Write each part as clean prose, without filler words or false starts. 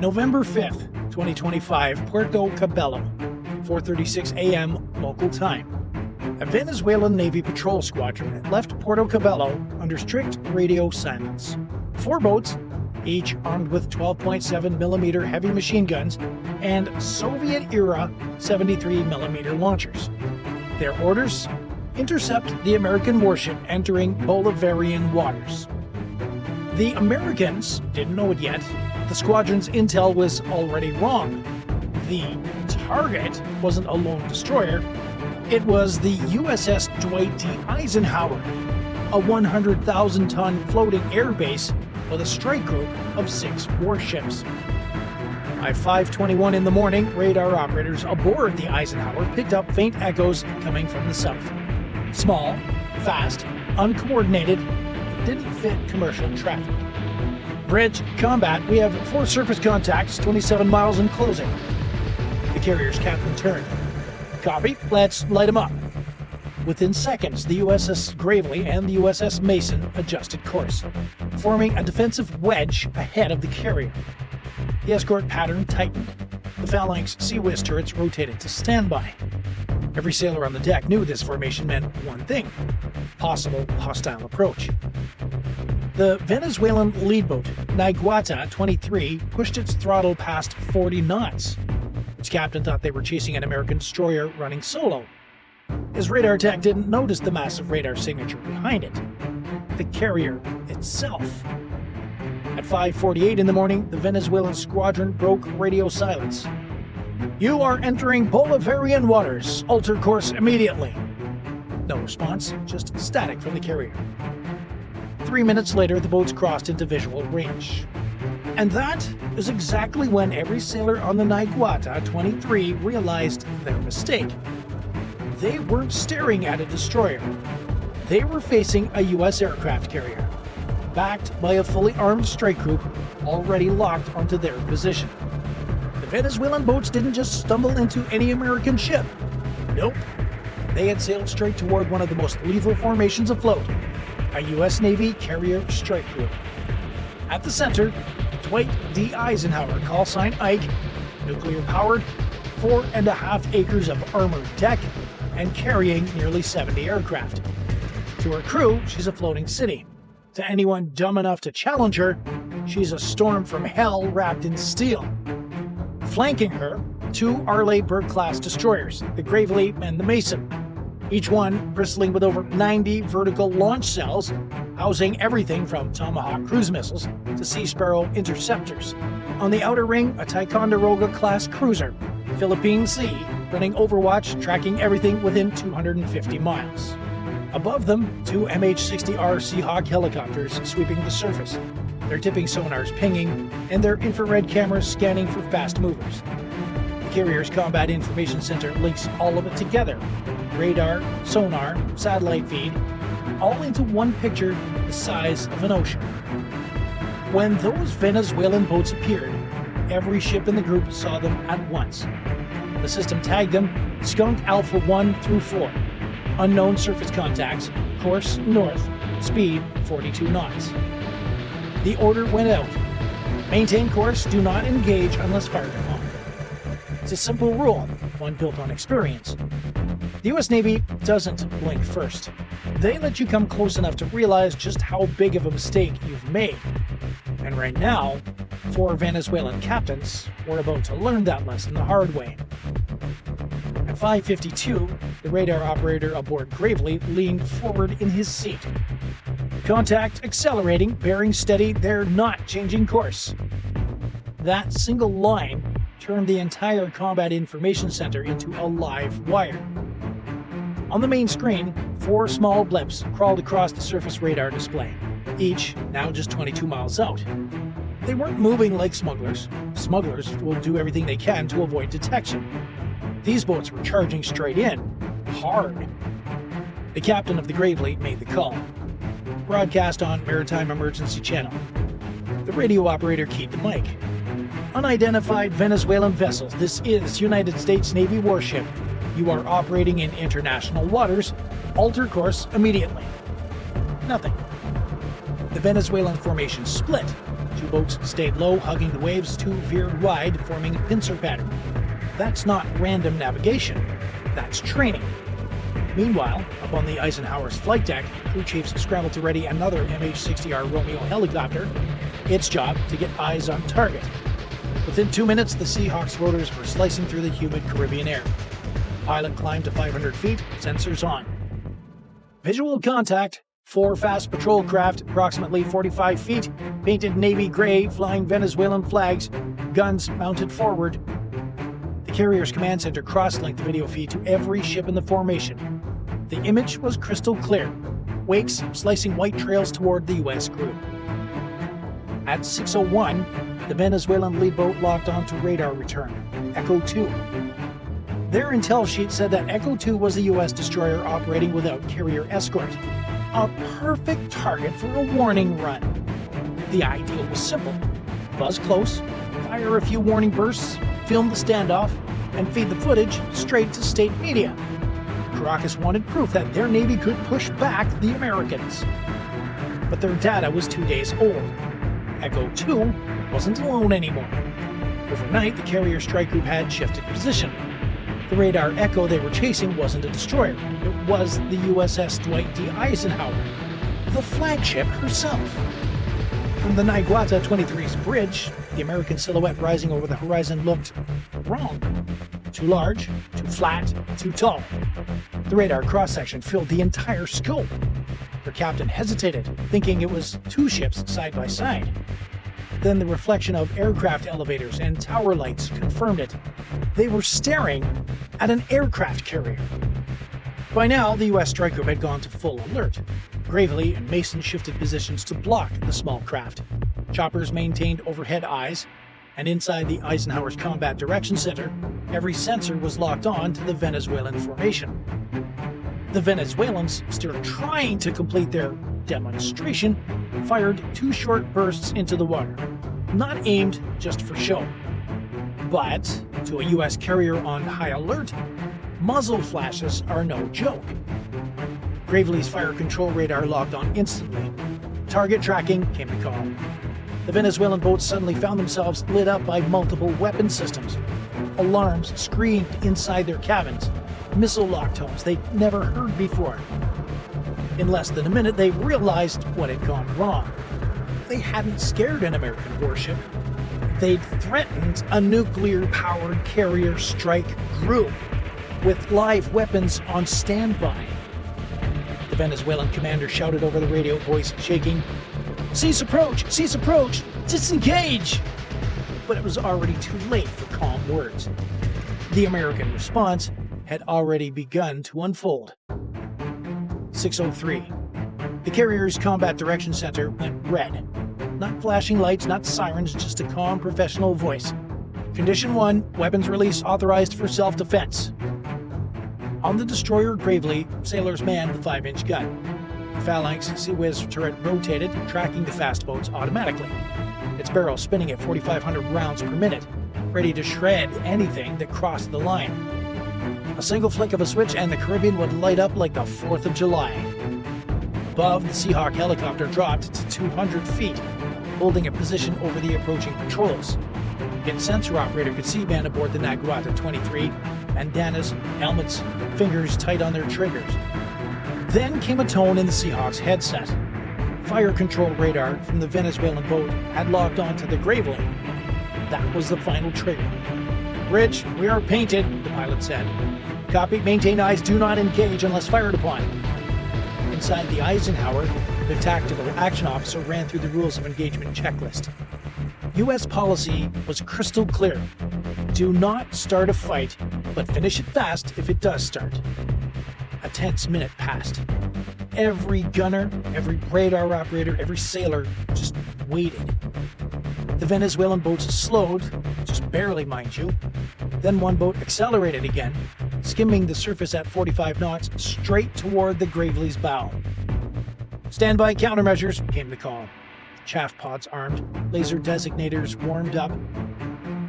November 5th, 2025, Puerto Cabello, 4:36 a.m. local time. A Venezuelan Navy patrol squadron left Puerto Cabello under strict radio silence. 4 boats, each armed with 12.7mm heavy machine guns and Soviet-era 73mm launchers. Their orders? Intercept the American warship entering Bolivarian waters. The Americans didn't know it yet. The squadron's intel was already wrong. The target wasn't a lone destroyer. It was the USS Dwight D. Eisenhower, a 100,000-ton floating airbase with a strike group of 6 warships. By 5:21 in the morning, radar operators aboard the Eisenhower picked up faint echoes coming from the south. Small, fast, uncoordinated, it didn't fit commercial traffic. Bridge, combat, we have 4 surface contacts, 27 miles in closing. The carrier's captain turned. Copy, let's light them up. Within seconds, the USS Gravely and the USS Mason adjusted course, forming a defensive wedge ahead of the carrier. The escort pattern tightened. The Phalanx Sea Whiz turrets rotated to standby. Every sailor on the deck knew this formation meant one thing: possible hostile approach. The Venezuelan lead boat, Naiguata 23, pushed its throttle past 40 knots. Its captain thought they were chasing an American destroyer running solo. His radar tech didn't notice the massive radar signature behind it: the carrier itself. At 5:48 in the morning, the Venezuelan squadron broke radio silence. "You are entering Bolivarian waters. Alter course immediately." No response, just static from the carrier. 3 minutes later, the boats crossed into visual range. And that is exactly when every sailor on the Naiguata 23 realized their mistake. They weren't staring at a destroyer. They were facing a U.S. aircraft carrier, backed by a fully armed strike group already locked onto their position. The Venezuelan boats didn't just stumble into any American ship. Nope. They had sailed straight toward one of the most lethal formations afloat, a U.S. Navy carrier strike group. At the center, Dwight D. Eisenhower, call sign Ike, nuclear-powered, 4.5 acres of armored deck, and carrying nearly 70 aircraft. To her crew, she's a floating city. To anyone dumb enough to challenge her, she's a storm from hell wrapped in steel. Flanking her, 2 Arleigh-Burke-class destroyers, the Gravely and the Mason, each one bristling with over 90 vertical launch cells, housing everything from Tomahawk cruise missiles to Sea Sparrow interceptors. On the outer ring, a Ticonderoga-class cruiser, Philippine Sea, running overwatch, tracking everything within 250 miles. Above them, 2 MH-60R Seahawk helicopters sweeping the surface, their tipping sonars pinging, and their infrared cameras scanning for fast movers. The carrier's Combat Information Center links all of it together: radar, sonar, satellite feed, all into one picture the size of an ocean. When those Venezuelan boats appeared, every ship in the group saw them at once. The system tagged them Skunk Alpha 1 through 4. Unknown surface contacts, course north, speed 42 knots. The order went out: maintain course, do not engage unless fired upon. It's a simple rule, one built on experience. The U.S. Navy doesn't blink first. They let you come close enough to realize just how big of a mistake you've made. And right now, 4 Venezuelan captains were about to learn that lesson the hard way. At 5:52, the radar operator aboard Gravely leaned forward in his seat. Contact accelerating, bearing steady, they're not changing course. That single line turned the entire Combat Information Center into a live wire. On the main screen, 4 small blips crawled across the surface radar display, each now just 22 miles out. They weren't moving like smugglers. Smugglers will do everything they can to avoid detection. These boats were charging straight in, hard. The captain of the Gravely made the call. Broadcast on Maritime Emergency Channel. The radio operator keyed the mic. Unidentified Venezuelan vessels, this is United States Navy warship. You are operating in international waters. Alter course immediately. Nothing. The Venezuelan formation split. 2 boats stayed low, hugging the waves. 2 veered wide, forming a pincer pattern. That's not random navigation. That's training. Meanwhile, up on the Eisenhower's flight deck, crew chiefs scrambled to ready another MH-60R Romeo helicopter, its job to get eyes on target. Within 2 minutes, the Seahawk's rotors were slicing through the humid Caribbean air. Pilot climbed to 500 feet, sensors on. Visual contact. 4 fast patrol craft, approximately 45 feet, painted navy gray, flying Venezuelan flags, guns mounted forward. The carrier's command center cross-linked the video feed to every ship in the formation. The image was crystal clear, wakes slicing white trails toward the U.S. group. At 6:01, the Venezuelan lead boat locked onto radar return, Echo 2. Their intel sheet said that Echo 2 was the U.S. destroyer operating without carrier escort. A perfect target for a warning run. The idea was simple. Buzz close, fire a few warning bursts, film the standoff, and feed the footage straight to state media. Caracas wanted proof that their Navy could push back the Americans. But their data was 2 days old. Echo 2 wasn't alone anymore. Overnight, the carrier strike group had shifted position. The radar Echo they were chasing wasn't a destroyer. It was the USS Dwight D. Eisenhower, the flagship herself. From the Naiguata 23's bridge, the American silhouette rising over the horizon looked wrong. Too large, too flat, too tall. The radar cross-section filled the entire scope. Their captain hesitated, thinking it was 2 ships side by side. Then the reflection of aircraft elevators and tower lights confirmed it. They were staring at an aircraft carrier. By now, the U.S. strike group had gone to full alert. Gravely and Mason shifted positions to block the small craft. Choppers maintained overhead eyes, and inside the Eisenhower's Combat Direction Center, every sensor was locked on to the Venezuelan formation. The Venezuelans, still trying to complete their demonstration, fired 2 short bursts into the water, not aimed just for show. But to a U.S. carrier on high alert, muzzle flashes are no joke. Gravely's fire control radar logged on instantly. Target tracking came to call. The Venezuelan boats suddenly found themselves lit up by multiple weapon systems. Alarms screamed inside their cabins, missile lock tones they'd never heard before. In less than a minute, they realized what had gone wrong. They hadn't scared an American warship. They'd threatened a nuclear-powered carrier strike group with live weapons on standby. The Venezuelan commander shouted over the radio, voice shaking, "Cease approach! Cease approach! Disengage!" But it was already too late for calm words. The American response had already begun to unfold. 6:03. The carrier's Combat Direction Center went red. Not flashing lights, not sirens, just a calm professional voice. Condition 1, weapons release authorized for self-defense. On the destroyer Gravely, sailors manned the 5-inch gun. The Phalanx Sea-Whiz turret rotated, tracking the fast boats automatically. Its barrel spinning at 4,500 rounds per minute, ready to shred anything that crossed the line. A single flick of a switch and the Caribbean would light up like the 4th of July. Above, the Seahawk helicopter dropped to 200 feet, holding a position over the approaching patrols. Its sensor operator could see men aboard the Naiguata 23, bandanas, helmets, fingers tight on their triggers. Then came a tone in the Seahawk's headset. Fire control radar from the Venezuelan boat had locked onto the Gravely. That was the final trigger. "Bridge, we are painted," the pilot said. "Copy, maintain eyes, do not engage unless fired upon." Inside the Eisenhower, the tactical action officer ran through the rules of engagement checklist. U.S. policy was crystal clear. Do not start a fight, but finish it fast if it does start. A tense minute passed. Every gunner, every radar operator, every sailor just waited. The Venezuelan boats slowed, just barely mind you. Then one boat accelerated again, skimming the surface at 45 knots straight toward the Gravely's bow. "Standby countermeasures," came the call. Chaff pods armed, laser designators warmed up.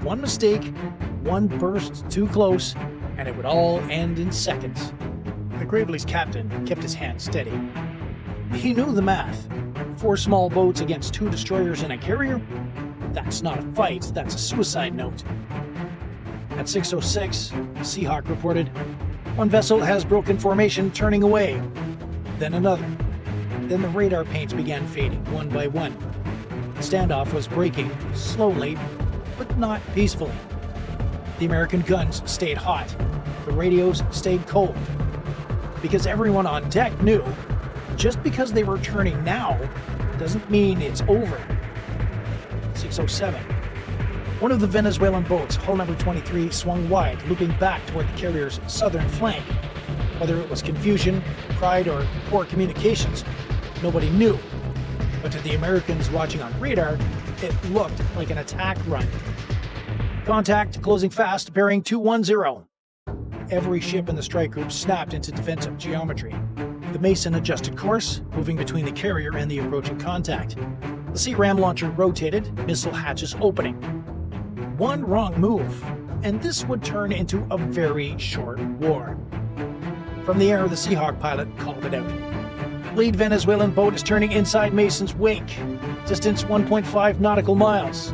One mistake, one burst too close, and it would all end in seconds. The Gravely's captain kept his hand steady. He knew the math. 4 small boats against 2 destroyers and a carrier? That's not a fight, that's a suicide note. At 6:06, the Seahawk reported, "One vessel has broken formation, turning away." Then another. Then the radar paints began fading, one by one. The standoff was breaking, slowly, but not peacefully. The American guns stayed hot. The radios stayed cold. Because everyone on deck knew, just because they were turning now, doesn't mean it's over. 6:07. One of the Venezuelan boats, hull number 23, swung wide, looping back toward the carrier's southern flank. Whether it was confusion, pride, or poor communications, nobody knew. But to the Americans watching on radar, it looked like an attack run. Contact closing fast, bearing 210. Every ship in the strike group snapped into defensive geometry. The Mason adjusted course, moving between the carrier and the approaching contact. The Sea Ram launcher rotated, missile hatches opening. One wrong move, and this would turn into a very short war. From the air, the Seahawk pilot called it out. Lead Venezuelan boat is turning inside Mason's wake. Distance 1.5 nautical miles.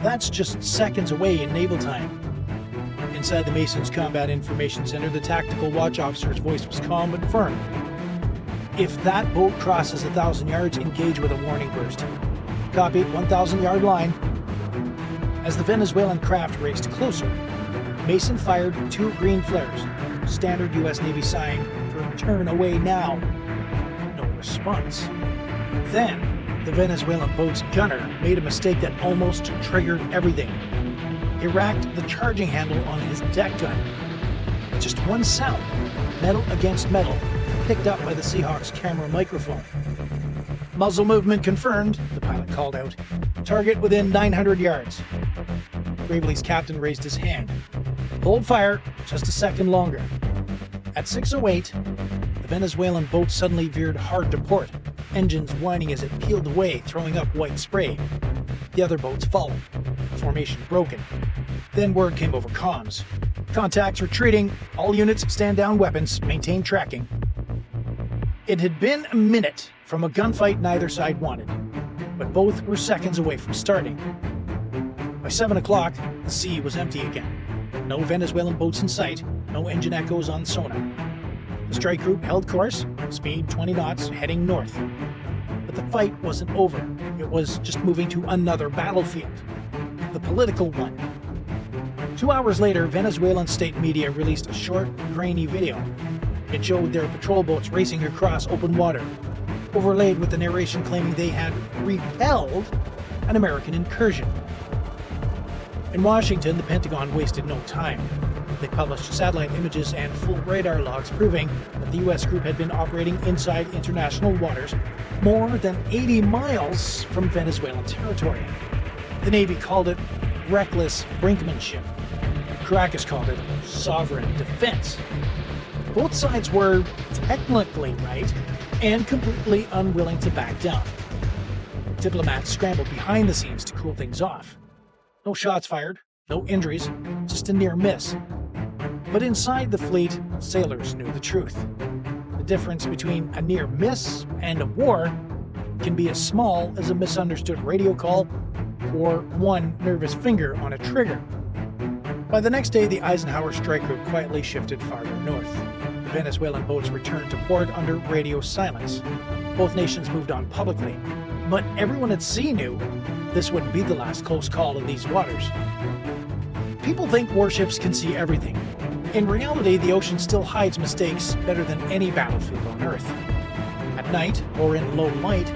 That's just seconds away in naval time. Inside the Mason's Combat Information Center, the tactical watch officer's voice was calm but firm. "If that boat crosses 1,000 yards, engage with a warning burst. Copy, 1,000-yard line." As the Venezuelan craft raced closer, Mason fired 2 green flares, standard U.S. Navy sign for "turn away now." No response. Then, the Venezuelan boat's gunner made a mistake that almost triggered everything. He racked the charging handle on his deck gun. Just one sound, metal against metal, picked up by the Seahawk's camera microphone. "Muzzle movement confirmed," the pilot called out. "Target within 900 yards. Gravely's captain raised his hand. "Hold fire, just a second longer." At 6:08, the Venezuelan boat suddenly veered hard to port, engines whining as it peeled away, throwing up white spray. The other boats followed, the formation broken. Then word came over comms. "Contacts retreating. All units stand down weapons. Maintain tracking." It had been a minute from a gunfight neither side wanted, but both were seconds away from starting. By 7 o'clock, the sea was empty again. No Venezuelan boats in sight, no engine echoes on sonar. The strike group held course, speed 20 knots, heading north. But the fight wasn't over. It was just moving to another battlefield, the political one. 2 hours later, Venezuelan state media released a short, grainy video. It showed their patrol boats racing across open water, overlaid with the narration claiming they had repelled an American incursion. In Washington, the Pentagon wasted no time. They published satellite images and full radar logs proving that the U.S. group had been operating inside international waters more than 80 miles from Venezuelan territory. The Navy called it reckless brinkmanship. Caracas called it sovereign defense. Both sides were technically right and completely unwilling to back down. Diplomats scrambled behind the scenes to cool things off. No shots fired, no injuries, just a near miss. But inside the fleet, sailors knew the truth. The difference between a near miss and a war can be as small as a misunderstood radio call or one nervous finger on a trigger. By the next day, the Eisenhower strike group quietly shifted farther north. The Venezuelan boats returned to port under radio silence. Both nations moved on publicly, but everyone at sea knew this wouldn't be the last close call in these waters. People think warships can see everything. In reality, the ocean still hides mistakes better than any battlefield on Earth. At night, or in low light,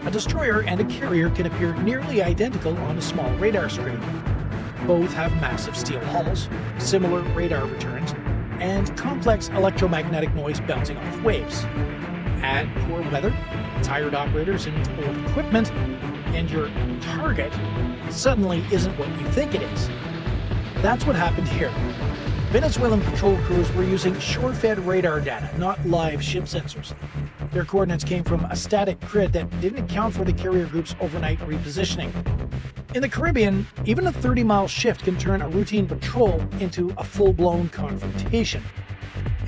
a destroyer and a carrier can appear nearly identical on a small radar screen. Both have massive steel hulls, similar radar returns, and complex electromagnetic noise bouncing off waves. Add poor weather, tired operators, and old equipment, and your target suddenly isn't what you think it is. That's what happened here. Venezuelan patrol crews were using shore-fed radar data, not live ship sensors. Their coordinates came from a static grid that didn't account for the carrier group's overnight repositioning. In the Caribbean, even a 30-mile shift can turn a routine patrol into a full-blown confrontation.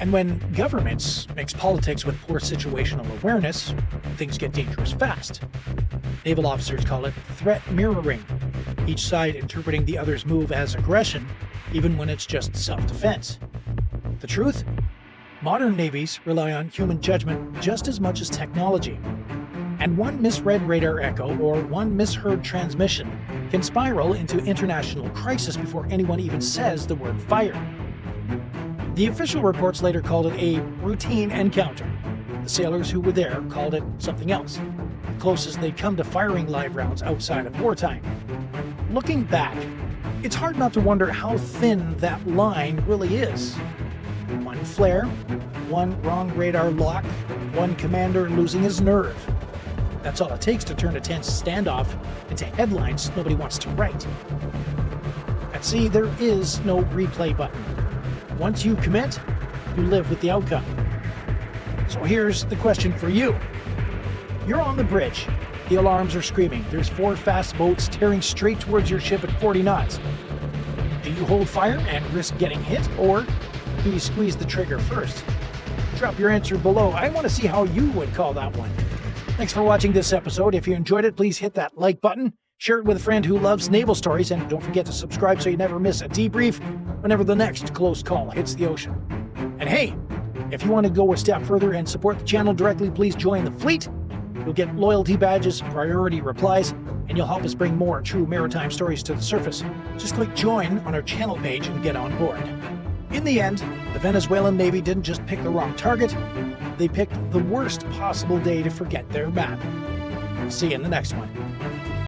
And when governments mix politics with poor situational awareness, things get dangerous fast. Naval officers call it threat mirroring. each side interpreting the other's move as aggression, even when it's just self-defense. The truth? Modern navies rely on human judgment just as much as technology. And one misread radar echo or one misheard transmission can spiral into international crisis before anyone even says the word fire. The official reports later called it a routine encounter. The sailors who were there called it something else, the closest they'd come to firing live rounds outside of wartime. Looking back, it's hard not to wonder how thin that line really is. One flare, one wrong radar lock, one commander losing his nerve. That's all it takes to turn a tense standoff into headlines nobody wants to write. At sea, there is no replay button. Once you commit, you live with the outcome. So here's the question for you. You're on the bridge. The alarms are screaming. There's 4 fast boats tearing straight towards your ship at 40 knots. Do you hold fire and risk getting hit, or do you squeeze the trigger first? Drop your answer below. I want to see how you would call that one. Thanks for watching this episode. If you enjoyed it, please hit that like button, share it with a friend who loves naval stories, and don't forget to subscribe so you never miss a debrief whenever the next close call hits the ocean. And hey, if you want to go a step further and support the channel directly, please join the fleet. You'll get loyalty badges, priority replies, and you'll help us bring more true maritime stories to the surface. Just click join on our channel page and get on board. In the end, the Venezuelan Navy didn't just pick the wrong target, they picked the worst possible day to forget their map. See you in the next one.